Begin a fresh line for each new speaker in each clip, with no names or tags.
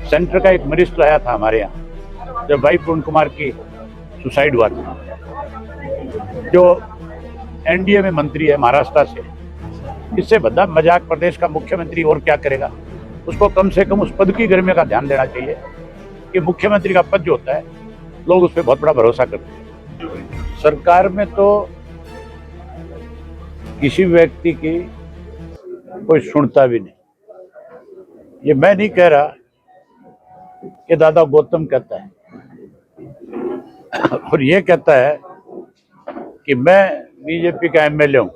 Centre का एक मरीज आया था हमारे यहाँ जब भाई पूर्ण कुमार की सुसाइड हुआ था, जो एनडीए में मंत्री है महाराष्ट्र से। इससे बड़ा मजाक प्रदेश का मुख्यमंत्री और क्या करेगा। उसको कम से कम उस पद की गरिमा का ध्यान देना चाहिए कि मुख्यमंत्री का पद जो होता है लोग उस पर बहुत बड़ा भरोसा करते हैं। सरकार में तो किसी व्यक्ति की कोई सुनता भी नहीं। ये मैं नहीं कह रहा कि दादा गौतम कहता है और ये कहता है कि मैं बीजेपी का एमएलए हूं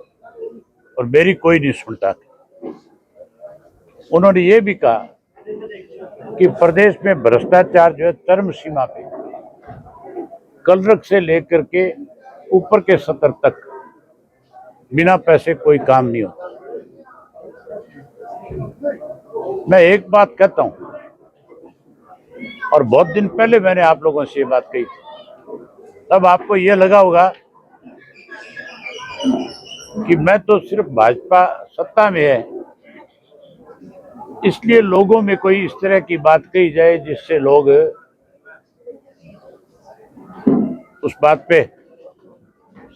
और मेरी कोई नहीं सुनता। उन्होंने ये भी कहा कि प्रदेश में भ्रष्टाचार जो है चरम सीमा पे, कलरक से लेकर के ऊपर के स्तर तक बिना पैसे कोई काम नहीं होता। मैं एक बात कहता हूं और बहुत दिन पहले मैंने आप लोगों से ये बात कही थी, तब आपको ये लगा होगा कि मैं तो सिर्फ भाजपा सत्ता में है इसलिए लोगों में कोई इस तरह की बात कही जाए जिससे लोग उस बात पे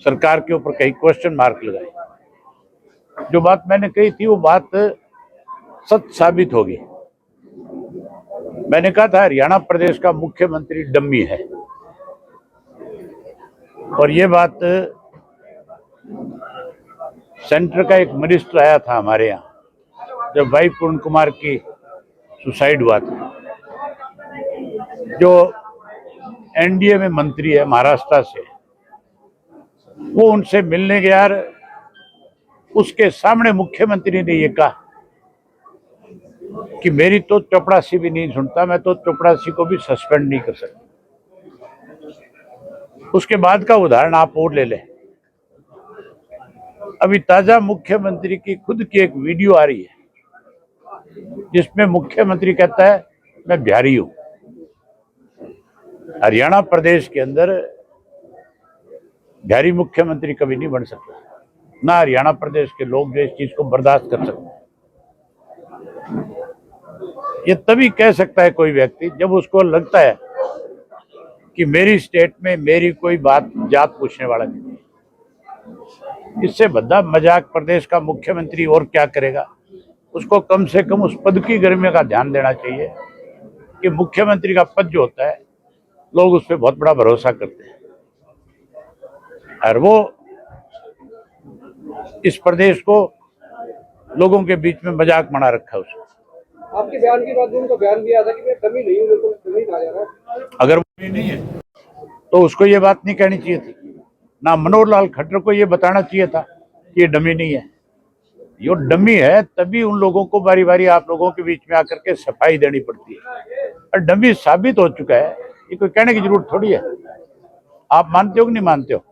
सरकार के ऊपर कहीं क्वेश्चन मार्क लगाए। जो बात मैंने कही थी वो बात सच साबित होगी। मैंने कहा था हरियाणा प्रदेश का मुख्यमंत्री डम्मी है और ये बात सेंटर का एक मिनिस्टर आया था हमारे यहाँ जब भाई पूर्ण कुमार की सुसाइड हुआ था, जो एनडीए में मंत्री है महाराष्ट्र से। वो उनसे मिलने गया यार, उसके सामने मुख्यमंत्री ने ये कहा कि मेरी तो चपड़ासी भी नहीं सुनता, मैं तो चपड़ासी को भी सस्पेंड नहीं कर सकता। उसके बाद का उदाहरण आप और ले लें। अभी ताजा मुख्यमंत्री की खुद की एक वीडियो आ रही है जिसमें मुख्यमंत्री कहता है मैं बिहारी हूं। हरियाणा प्रदेश के अंदर बिहारी मुख्यमंत्री कभी नहीं बन सकता, ना हरियाणा प्रदेश के लोग जो इस चीज को बर्दाश्त कर सकते हैं। ये तभी कह सकता है कोई व्यक्ति जब उसको लगता है कि मेरी स्टेट में मेरी कोई बात जात पूछने वाला नहीं। इससे बड़ा मजाक प्रदेश का मुख्यमंत्री और क्या करेगा। उसको कम से कम उस पद की गरिमा का ध्यान देना चाहिए कि मुख्यमंत्री का पद जो होता है लोग उस पर बहुत बड़ा भरोसा करते हैं और वो इस प्रदेश को लोगों के बीच में मजाक बना रखा है उसने।
आपके बयान की बात उनका बयान भी आया था कि मैं डमी नहीं हूं, बिल्कुल डमी कहा जा रहा है।
अगर वो नहीं है तो उसको ये बात नहीं कहनी चाहिए थी, ना मनोहर लाल खट्टर को ये बताना चाहिए था कि ये डमी नहीं है। ये डमी है तभी उन लोगों को बारी बारी आप लोगों के बीच में आकर के सफाई देनी पड़ती है और डमी साबित हो चुका है। ये कोई कहने की जरूरत थोड़ी है। आप मानते हो कि नहीं मानते हो?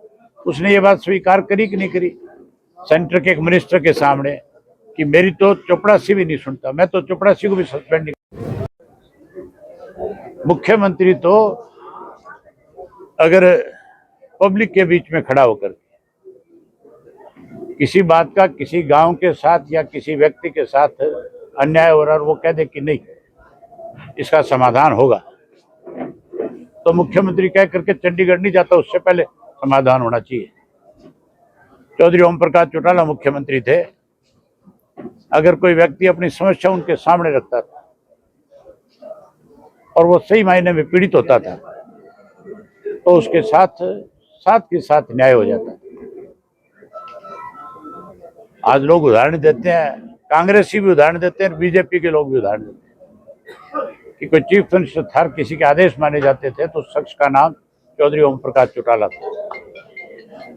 उसने ये बात स्वीकार करी कि नहीं करी सेंटर के एक मिनिस्टर के सामने कि मेरी तो चपड़ासी भी नहीं सुनता, मैं तो चपड़ासी को भी सस्पेंड नहीं। मुख्यमंत्री तो अगर पब्लिक के बीच में खड़ा होकर किसी बात का किसी गांव के साथ या किसी व्यक्ति के साथ अन्याय हो रहा है और वो कह दे कि नहीं इसका समाधान होगा, तो मुख्यमंत्री कह करके चंडीगढ़ नहीं जाता, उससे पहले समाधान होना चाहिए। चौधरी ओम प्रकाश चौटाला मुख्यमंत्री थे। अगर कोई व्यक्ति अपनी समस्या उनके सामने रखता था और वो सही मायने में पीड़ित होता था तो उसके साथ के साथ न्याय हो जाता है। आज लोग उदाहरण देते हैं, कांग्रेसी भी उदाहरण देते हैं, बीजेपी के लोग भी उदाहरण देते हैं कि कोई चीफ मिनिस्टर था, किसी के आदेश माने जाते थे तो उस शख्स का नाम चौधरी ओम प्रकाश चौटाला था।